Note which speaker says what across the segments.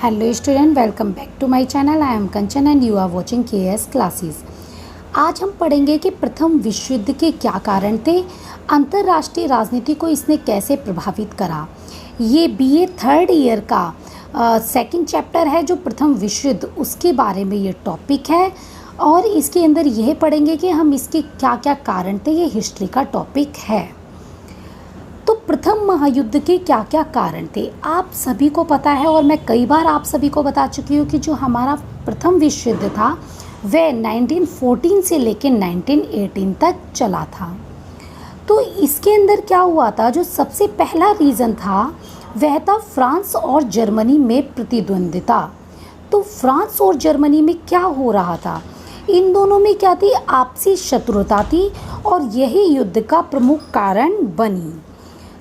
Speaker 1: Hello student, welcome back to my channel. I am Kanchan and you are watching KS classes. आज हम पढ़ेंगे कि प्रथम विश्व युद्ध के क्या कारण थे, अंतर्राष्ट्रीय राजनीति को इसने कैसे प्रभावित करा। ये बीए थर्ड ईयर का सेकंड चैप्टर है जो प्रथम विश्व युद्ध, उसके बारे में ये टॉपिक है और इसके अंदर यह पढ़ेंगे कि हम इसके क्या क्या कारण थे। ये हिस्ट्री का टॉपिक है। तो प्रथम महायुद्ध के क्या क्या कारण थे आप सभी को पता है और मैं कई बार आप सभी को बता चुकी हूँ कि जो हमारा प्रथम विश्व युद्ध था वह 1914 से लेकर 1918 तक चला था। तो इसके अंदर क्या हुआ था, जो सबसे पहला रीज़न था वह था फ्रांस और जर्मनी में प्रतिद्वंदिता। तो फ्रांस और जर्मनी में क्या हो रहा था, इन दोनों में क्या थी, आपसी शत्रुता थी और यही युद्ध का प्रमुख कारण बनी।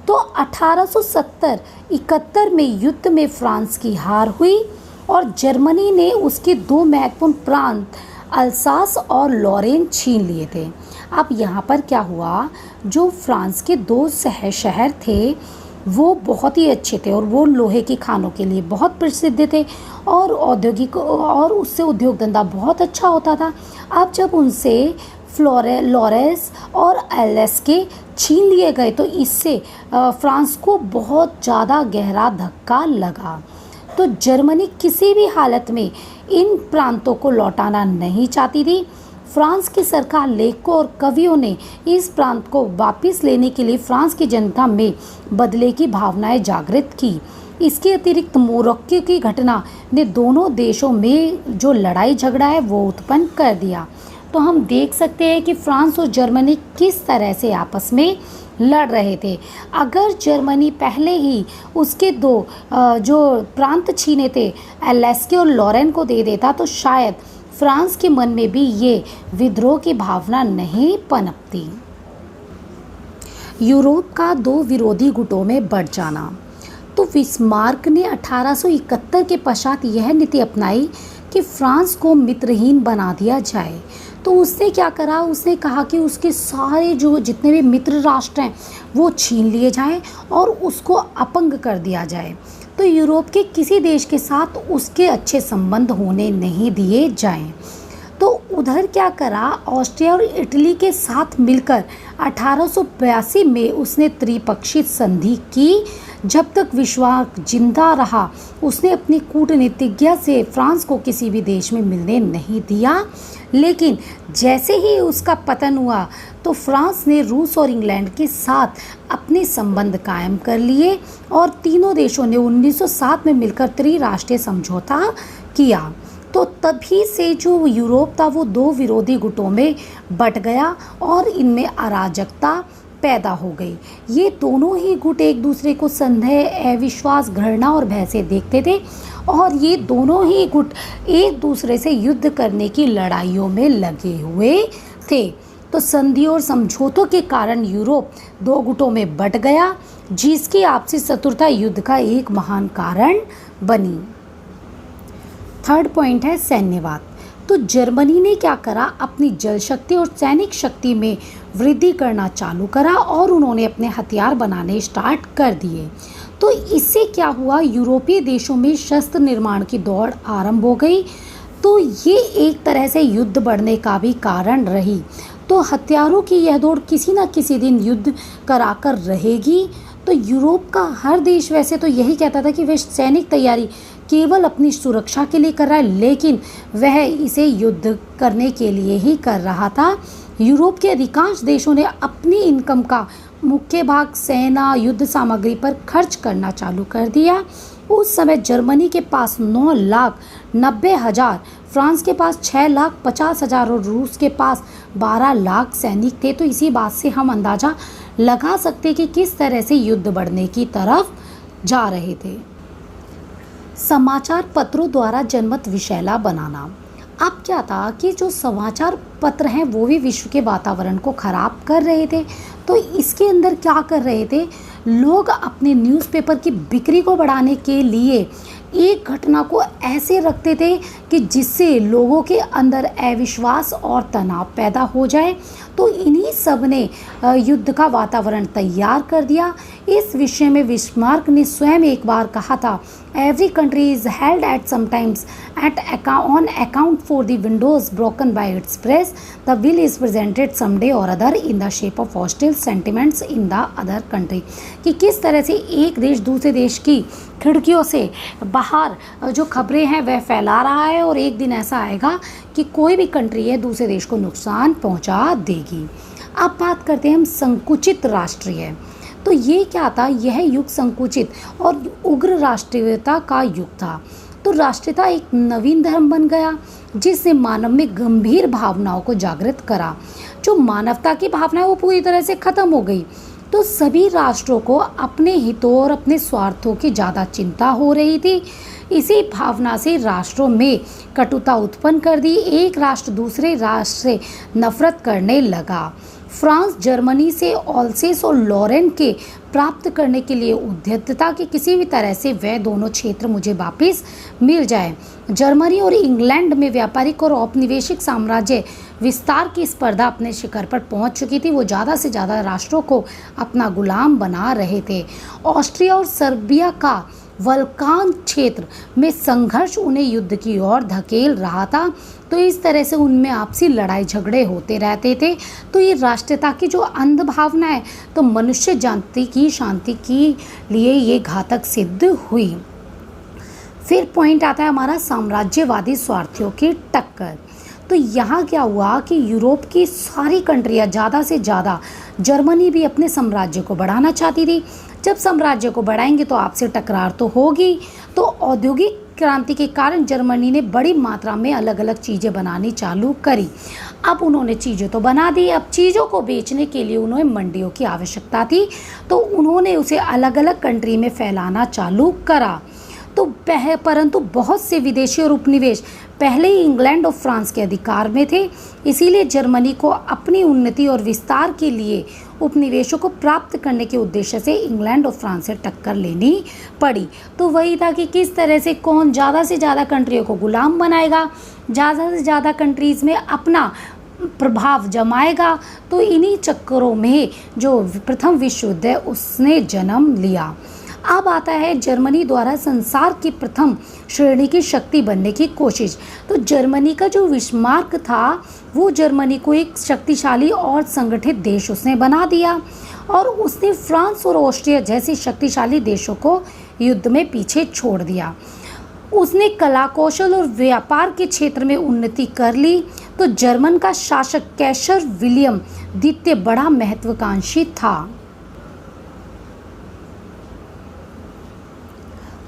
Speaker 1: तो 1870-71 में युद्ध में फ्रांस की हार हुई और जर्मनी ने उसके दो महत्वपूर्ण प्रांत अल्सास और लॉरेन छीन लिए थे। अब यहाँ पर क्या हुआ, जो फ्रांस के दो शहर थे वो बहुत ही अच्छे थे और वो लोहे की खानों के लिए बहुत प्रसिद्ध थे और औद्योगिक और उससे उद्योग धंधा बहुत अच्छा होता था। अब जब उनसे लॉरेंस और एलेस्के छीन लिए गए तो इससे फ्रांस को बहुत ज़्यादा गहरा धक्का लगा। तो जर्मनी किसी भी हालत में इन प्रांतों को लौटाना नहीं चाहती थी। फ्रांस की सरकार, लेखकों और कवियों ने इस प्रांत को वापस लेने के लिए फ्रांस की जनता में बदले की भावनाएं जागृत की। इसके अतिरिक्त मोरक्को की घटना ने दोनों देशों में जो लड़ाई झगड़ा है वो उत्पन्न कर दिया। तो हम देख सकते हैं कि फ्रांस और जर्मनी किस तरह से आपस में लड़ रहे थे। अगर जर्मनी पहले ही उसके दो जो प्रांत छीने थे एलेस्के और लॉरेन को दे देता तो शायद फ्रांस के मन में भी ये विद्रोह की भावना नहीं पनपती। यूरोप का दो विरोधी गुटों में बढ़ जाना। तो बिस्मार्क ने 1871 के पश्चात यह नीति अपनाई कि फ्रांस को मित्रहीन बना दिया जाए। तो उसने क्या करा, उसने कहा कि उसके सारे जो जितने भी मित्र राष्ट्र हैं वो छीन लिए जाएं और उसको अपंग कर दिया जाए। तो यूरोप के किसी देश के साथ उसके अच्छे संबंध होने नहीं दिए जाएं। तो उधर क्या करा, ऑस्ट्रिया और इटली के साथ मिलकर 1882 में उसने त्रिपक्षीय संधि की। जब तक विश्वास जिंदा रहा उसने अपनी कूटनीतिज्ञता से फ्रांस को किसी भी देश में मिलने नहीं दिया। लेकिन जैसे ही उसका पतन हुआ तो फ्रांस ने रूस और इंग्लैंड के साथ अपने संबंध कायम कर लिए और तीनों देशों ने 1907 में मिलकर त्रिराष्ट्रीय समझौता किया। तो तभी से जो यूरोप था वो दो विरोधी गुटों में बंट गया और इनमें अराजकता पैदा हो गई। ये दोनों ही गुट एक दूसरे को संदेह, अविश्वास, घृणा और भय से देखते थे और ये दोनों ही गुट एक दूसरे से युद्ध करने की लड़ाइयों में लगे हुए थे। तो संधि और समझौतों के कारण यूरोप दो गुटों में बंट गया, जिसकी आपसी शत्रुता युद्ध का एक महान कारण बनी। थर्ड पॉइंट है सैन्यवाद। तो जर्मनी ने क्या करा, अपनी जल शक्ति और सैनिक शक्ति में वृद्धि करना चालू करा और उन्होंने अपने हथियार बनाने स्टार्ट कर दिए। तो इससे क्या हुआ, यूरोपीय देशों में शस्त्र निर्माण की दौड़ आरंभ हो गई। तो ये एक तरह से युद्ध बढ़ने का भी कारण रही। तो हथियारों की यह दौड़ किसी न किसी दिन युद्ध कराकर रहेगी। तो यूरोप का हर देश वैसे तो यही कहता था कि वह सैनिक तैयारी केवल अपनी सुरक्षा के लिए कर रहा है, लेकिन वह इसे युद्ध करने के लिए ही कर रहा था। यूरोप के अधिकांश देशों ने अपनी इनकम का मुख्य भाग सेना, युद्ध सामग्री पर खर्च करना चालू कर दिया। उस समय जर्मनी के पास 9,90,000, फ्रांस के पास 6,50,000 और रूस के पास 12 लाख सैनिक थे। तो इसी बात से हम अंदाज़ा लगा सकते कि किस तरह से युद्ध बढ़ने की तरफ जा रहे थे। समाचार पत्रों द्वारा जनमत विषैला बनाना। अब क्या था कि जो समाचार पत्र हैं वो भी विश्व के वातावरण को ख़राब कर रहे थे। तो इसके अंदर क्या कर रहे थे, लोग अपने न्यूज़पेपर की बिक्री को बढ़ाने के लिए एक घटना को ऐसे रखते थे कि जिससे लोगों के अंदर अविश्वास और तनाव पैदा हो जाए। तो इन्हीं सब ने युद्ध का वातावरण तैयार कर दिया। इस विषय में बिस्मार्क ने स्वयं एक बार कहा था, every country is held at sometimes at on account for the windows broken by its press, the will is presented someday और other in the shape of hostile sentiments in the other country. कि किस तरह से एक देश दूसरे देश की खिड़कियों से बाहर जो खबरें हैं वह फैला रहा है, और एक दिन ऐसा आएगा कि कोई भी कंट्री है दूसरे देश को नुकसान पहुंचा देगी। अब बात करते हैं हम संकुचित राष्ट्रीय। तो ये क्या था, यह युग संकुचित और उग्र राष्ट्रीयता का युग था। तो राष्ट्रीयता एक नवीन धर्म बन गया जिसने मानव में गंभीर भावनाओं को जागृत करा। जो मानवता की भावना है वो पूरी तरह से खत्म हो गई। तो सभी राष्ट्रों को अपने हितों और अपने स्वार्थों की ज़्यादा चिंता हो रही थी। इसी भावना से राष्ट्रों में कटुता उत्पन्न कर दी। एक राष्ट्र दूसरे राष्ट्र से नफरत करने लगा। फ्रांस जर्मनी से ऑल्सेस और लॉरेन के प्राप्त करने के लिए उद्यत था कि किसी भी तरह से वह दोनों क्षेत्र मुझे वापस मिल जाए। जर्मनी और इंग्लैंड में व्यापारिक और औपनिवेशिक साम्राज्य विस्तार की स्पर्धा अपने शिखर पर पहुंच चुकी थी। वो ज़्यादा से ज़्यादा राष्ट्रों को अपना गुलाम बना रहे थे। ऑस्ट्रिया और सर्बिया का वल्कान क्षेत्र में संघर्ष उन्हें युद्ध की ओर धकेल रहा था। तो इस तरह से उनमें आपसी लड़ाई झगड़े होते रहते थे। तो ये राष्ट्रीयता की जो अंध भावना है तो मनुष्य जाति की शांति के लिए ये घातक सिद्ध हुई। फिर पॉइंट आता है हमारा साम्राज्यवादी स्वार्थियों की टक्कर। तो यहाँ क्या हुआ कि यूरोप की सारी कंट्रियाँ ज़्यादा से ज़्यादा, जर्मनी भी अपने साम्राज्य को बढ़ाना चाहती थी। जब साम्राज्य को बढ़ाएंगे तो आपसे टकरार तो होगी। तो औद्योगिक क्रांति के कारण जर्मनी ने बड़ी मात्रा में अलग अलग चीज़ें बनानी चालू करी। अब उन्होंने चीज़ें तो बना दी, अब चीज़ों को बेचने के लिए उन्हें मंडियों की आवश्यकता थी। तो उन्होंने उसे अलग अलग कंट्री में फैलाना चालू करा। तो परंतु बहुत से विदेशी और उपनिवेश पहले ही इंग्लैंड और फ्रांस के अधिकार में थे। इसीलिए जर्मनी को अपनी उन्नति और विस्तार के लिए उपनिवेशों को प्राप्त करने के उद्देश्य से इंग्लैंड और फ्रांस से टक्कर लेनी पड़ी। तो वही था कि किस तरह से कौन ज़्यादा से ज़्यादा कंट्रियों को गुलाम बनाएगा, ज़्यादा से ज़्यादा कंट्रीज़ में अपना प्रभाव जमाएगा। तो इन्हीं चक्करों में जो प्रथम विश्व युद्ध है उसने जन्म लिया। अब आता है जर्मनी द्वारा संसार की प्रथम श्रेणी की शक्ति बनने की कोशिश। तो जर्मनी का जो बिस्मार्क था वो जर्मनी को एक शक्तिशाली और संगठित देश उसने बना दिया, और उसने फ्रांस और ऑस्ट्रिया जैसे शक्तिशाली देशों को युद्ध में पीछे छोड़ दिया। उसने कला कौशल और व्यापार के क्षेत्र में उन्नति कर ली। तो जर्मन का शासक कैसर विलियम द्वितीय बड़ा महत्वाकांक्षी था।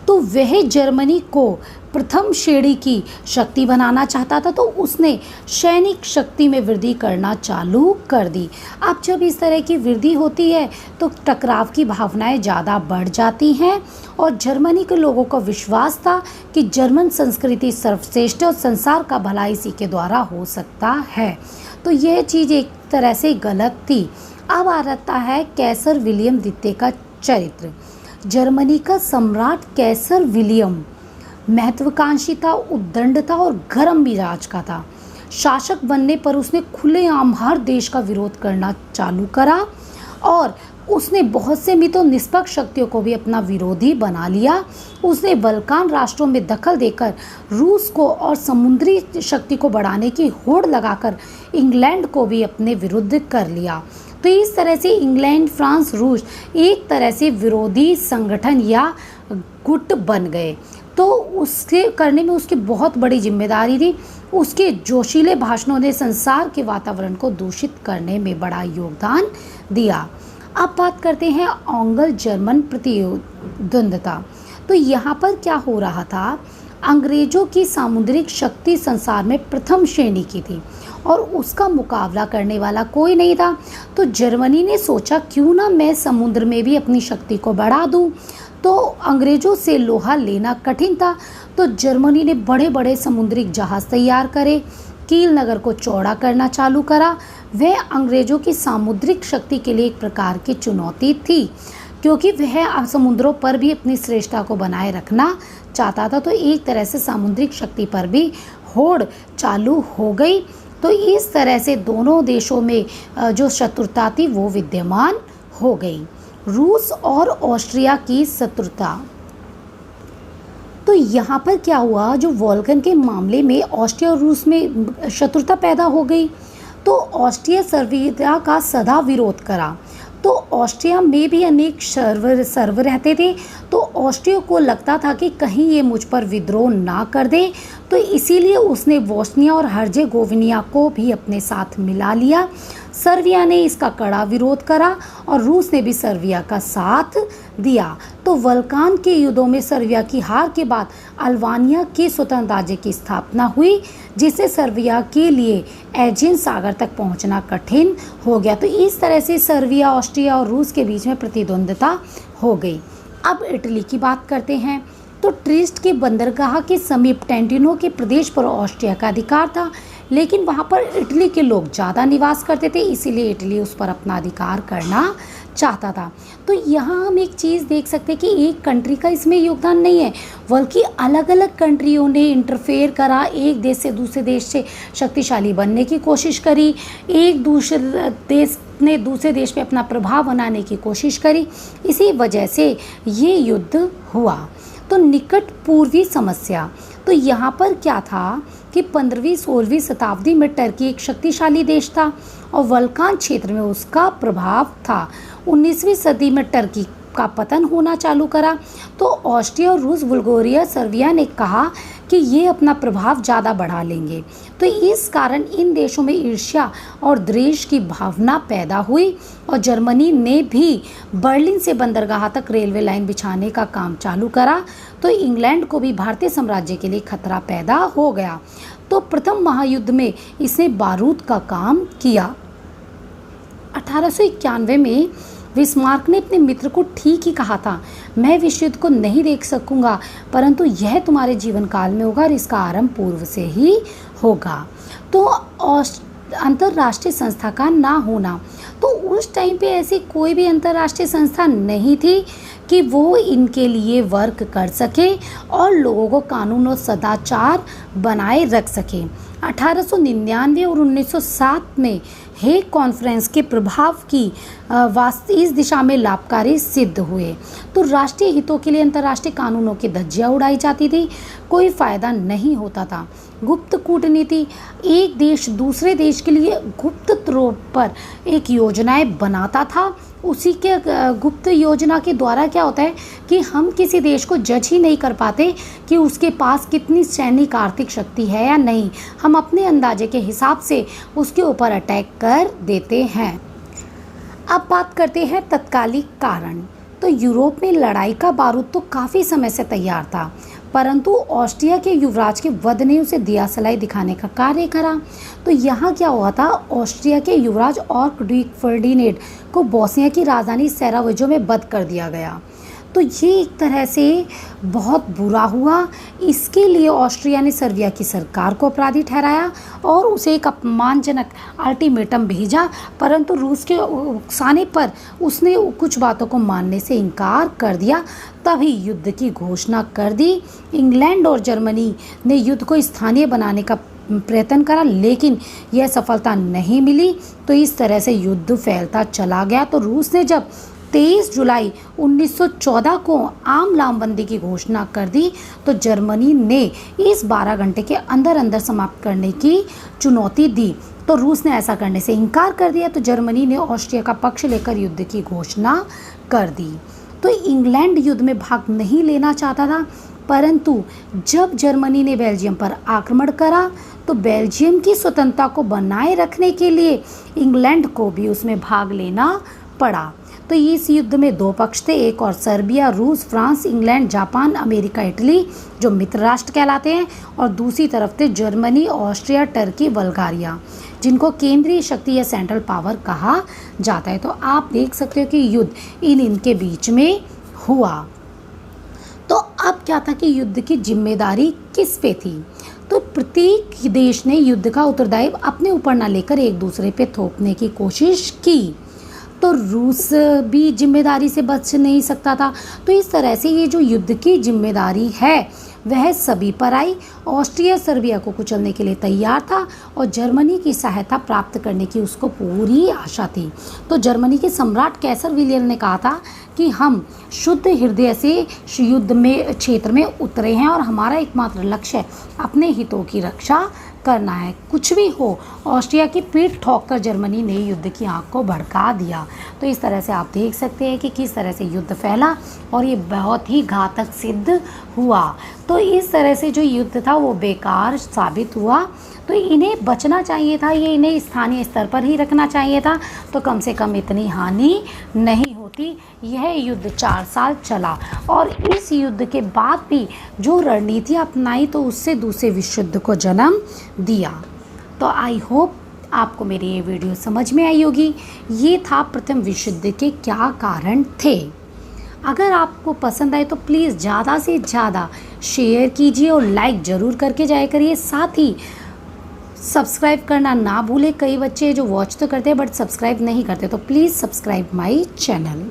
Speaker 1: तो वह जर्मनी को प्रथम श्रेणी की शक्ति बनाना चाहता था। तो उसने सैनिक शक्ति में वृद्धि करना चालू कर दी। अब जब इस तरह की वृद्धि होती है तो टकराव की भावनाएं ज़्यादा बढ़ जाती हैं, और जर्मनी के लोगों को विश्वास था कि जर्मन संस्कृति सर्वश्रेष्ठ और संसार का भला इसी के द्वारा हो सकता है। तो यह चीज़ एक तरह से गलत थी। अब आ जाता है कैसर विलियम द्वितीय का चरित्र। जर्मनी का सम्राट कैसर विलियम महत्वाकांक्षी था, उद्दंड था और गर्म मिजाज का था। शासक बनने पर उसने खुलेआम हर देश का विरोध करना चालू करा, और उसने बहुत से मित्रों निष्पक्ष शक्तियों को भी अपना विरोधी बना लिया। उसने बल्कान राष्ट्रों में दखल देकर रूस को और समुद्री शक्ति को बढ़ाने की होड़ लगाकर इंग्लैंड को भी अपने विरुद्ध कर लिया। तो इस तरह से इंग्लैंड, फ्रांस, रूस एक तरह से विरोधी संगठन या गुट बन गए। तो उसके करने में उसकी बहुत बड़ी जिम्मेदारी थी। उसके जोशीले भाषणों ने संसार के वातावरण को दूषित करने में बड़ा योगदान दिया। अब बात करते हैं ऑंग्ल जर्मन प्रतिद्वंद्विता। तो यहाँ पर क्या हो रहा था, अंग्रेजों की सामुद्रिक शक्ति संसार में प्रथम श्रेणी की थी और उसका मुकाबला करने वाला कोई नहीं था। तो जर्मनी ने सोचा क्यों ना मैं समुद्र में भी अपनी शक्ति को बढ़ा दूं। तो अंग्रेजों से लोहा लेना कठिन था, तो जर्मनी ने बड़े बड़े समुद्री जहाज़ तैयार करे, कील नगर को चौड़ा करना चालू करा। वह अंग्रेजों की सामुद्रिक शक्ति के लिए एक प्रकार की चुनौती थी, क्योंकि वह समुद्रों पर भी अपनी श्रेष्ठता को बनाए रखना चाहता था। तो एक तरह से सामुद्रिक शक्ति पर भी होड़ चालू हो गई। तो इस तरह से दोनों देशों में जो शत्रुता थी वो विद्यमान हो गई। रूस और ऑस्ट्रिया की शत्रुता। तो यहाँ पर क्या हुआ, जो वॉल्गन के मामले में ऑस्ट्रिया और रूस में शत्रुता पैदा हो गई। तो ऑस्ट्रिया सर्बिया का सदा विरोध करा। तो ऑस्ट्रिया में भी अनेक सर्व रहते थे। तो ऑस्ट्रिया को लगता था कि कहीं ये मुझ पर विद्रोह ना कर दे, तो इसीलिए उसने बोस्निया और हर्जेगोविना को भी अपने साथ मिला लिया। सर्बिया ने इसका कड़ा विरोध करा और रूस ने भी सर्बिया का साथ दिया। तो बल्कान के युद्धों में सर्बिया की हार के बाद अल्बानिया के स्वतंत्र राज्य की स्थापना हुई, जिससे सर्बिया के लिए एजियन सागर तक पहुंचना कठिन हो गया। तो इस तरह से सर्बिया, ऑस्ट्रिया और रूस के बीच में प्रतिद्वंद्विता हो गई। अब इटली की बात करते हैं। तो ट्रिस्ट के बंदरगाह के समीप टेंटिनो के प्रदेश पर ऑस्ट्रिया का अधिकार था, लेकिन वहाँ पर इटली के लोग ज़्यादा निवास करते थे, इसीलिए इटली उस पर अपना अधिकार करना चाहता था। तो यहाँ हम एक चीज़ देख सकते हैं कि एक कंट्री का इसमें योगदान नहीं है, बल्कि अलग अलग कंट्रियों ने इंटरफेयर करा, एक देश से दूसरे देश से शक्तिशाली बनने की कोशिश करी, एक दूसरे देश ने दूसरे देश पे अपना प्रभाव बनाने की कोशिश करी। इसी वजह से ये युद्ध हुआ। तो निकट पूर्वी समस्या। तो यहाँ पर क्या था कि 15वीं-16वीं शताब्दी में टर्की एक शक्तिशाली देश था और बल्कान क्षेत्र में उसका प्रभाव था। 19वीं सदी में टर्की का पतन होना चालू करा। तो ऑस्ट्रिया और रूस, बुल्गारिया, सर्बिया ने कहा कि ये अपना प्रभाव ज़्यादा बढ़ा लेंगे। तो इस कारण इन देशों में ईर्ष्या और द्वेष की भावना पैदा हुई और जर्मनी ने भी बर्लिन से बंदरगाह तक रेलवे लाइन बिछाने का काम चालू करा। तो इंग्लैंड को भी भारतीय साम्राज्य के लिए खतरा पैदा हो गया। तो प्रथम महायुद्ध में इसने बारूद का काम किया। 1891 में बिस्मार्क ने अपने मित्र को ठीक ही कहा था, मैं विश्व युद्ध को नहीं देख सकूंगा, परंतु यह तुम्हारे जीवन काल में होगा और इसका आरंभ पूर्व से ही होगा। तो अंतर्राष्ट्रीय संस्था का ना होना। तो उस टाइम पे ऐसी कोई भी अंतर्राष्ट्रीय संस्था नहीं थी कि वो इनके लिए वर्क कर सके और लोगों को कानून और सदाचार बनाए रख सके। 1899 और 1907 में हेग कॉन्फ्रेंस के प्रभाव की इस दिशा में लाभकारी सिद्ध हुए। तो राष्ट्रीय हितों के लिए अंतर्राष्ट्रीय कानूनों की धज्जियां उड़ाई जाती थी, कोई फायदा नहीं होता था। गुप्त कूटनीति, एक देश दूसरे देश के लिए गुप्त तौर पर एक योजनाएं बनाता था। उसी के गुप्त योजना के द्वारा क्या होता है कि हम किसी देश को जज ही नहीं कर पाते कि उसके पास कितनी सैनिक आर्थिक शक्ति है या नहीं, हम अपने अंदाजे के हिसाब से उसके ऊपर अटैक कर देते हैं। अब बात करते हैं तत्कालिक कारण। तो यूरोप में लड़ाई का बारूद तो काफ़ी समय से तैयार था, परंतु ऑस्ट्रिया के युवराज के वध ने उसे दिया सलाई दिखाने का कार्य करा। तो यहाँ क्या हुआ था, ऑस्ट्रिया के युवराज आर्कड्यूक फर्डिनेंड को बोस्निया की राजधानी सरायेवो में बंद कर दिया गया। तो ये एक तरह से बहुत बुरा हुआ। इसके लिए ऑस्ट्रिया ने सर्बिया की सरकार को अपराधी ठहराया और उसे एक अपमानजनक अल्टीमेटम भेजा, परंतु रूस के उकसाने पर उसने कुछ बातों को मानने से इनकार कर दिया। तभी युद्ध की घोषणा कर दी। इंग्लैंड और जर्मनी ने युद्ध को स्थानीय बनाने का प्रयत्न करा, लेकिन यह सफलता नहीं मिली। तो इस तरह से युद्ध फैलता चला गया। तो रूस ने जब 23 जुलाई 1914 को आम लामबंदी की घोषणा कर दी, तो जर्मनी ने इस 12 घंटे के अंदर अंदर समाप्त करने की चुनौती दी। तो रूस ने ऐसा करने से इनकार कर दिया। तो जर्मनी ने ऑस्ट्रिया का पक्ष लेकर युद्ध की घोषणा कर दी। तो इंग्लैंड युद्ध में भाग नहीं लेना चाहता था, परंतु जब जर्मनी ने बेल्जियम पर आक्रमण करा तो बेल्जियम की स्वतंत्रता को बनाए रखने के लिए इंग्लैंड को भी उसमें भाग लेना पड़ा। तो इस युद्ध में दो पक्ष थे, एक और सर्बिया, रूस, France, England, Japan, America, Italy जो मित्र राष्ट्र कहलाते हैं, और दूसरी तरफ थे जर्मनी, ऑस्ट्रिया, टर्की, बुल्गारिया जिनको केंद्रीय शक्ति या सेंट्रल पावर कहा जाता है। तो आप देख सकते हो कि युद्ध इनके बीच में हुआ। तो अब क्या था कि युद्ध की जिम्मेदारी किस पे थी? तो प्रत्येक देश ने युद्ध का उत्तरदायित्व अपने ऊपर ना लेकर एक दूसरे पे थोपने की कोशिश की। तो रूस भी जिम्मेदारी से बच नहीं सकता था। तो इस तरह से ये जो युद्ध की जिम्मेदारी है वह सभी पर आई। ऑस्ट्रिया सर्बिया को कुचलने के लिए तैयार था और जर्मनी की सहायता प्राप्त करने की उसको पूरी आशा थी। तो जर्मनी के सम्राट कैसर विलियम ने कहा था कि हम शुद्ध हृदय से युद्ध में क्षेत्र में उतरे हैं और हमारा एकमात्र लक्ष्य अपने हितों की रक्षा करना है। कुछ भी हो, ऑस्ट्रिया की पीठ ठोककर जर्मनी ने युद्ध की आग को भड़का दिया। तो इस तरह से आप देख सकते हैं कि किस तरह से युद्ध फैला और ये बहुत ही घातक सिद्ध हुआ। तो इस तरह से जो युद्ध था वो बेकार साबित हुआ। तो इन्हें बचना चाहिए था, ये इन्हें स्थानीय स्तर पर ही रखना चाहिए था, तो कम से कम इतनी हानि नहीं होती। यह युद्ध 4 साल चला और इस युद्ध के बाद भी जो रणनीति अपनाई तो उससे दूसरे विश्व युद्ध को जन्म दिया। तो आई होप आपको मेरी ये वीडियो समझ में आई होगी। ये था प्रथम विश्व युद्ध के क्या कारण थे। अगर आपको पसंद आए तो प्लीज़ ज़्यादा से ज़्यादा शेयर कीजिए और लाइक ज़रूर करके जाया करिए। साथ ही सब्सक्राइब करना ना भूलें। कई बच्चे जो वॉच तो करते हैं बट सब्सक्राइब नहीं करते, तो प्लीज़ सब्सक्राइब माय चैनल।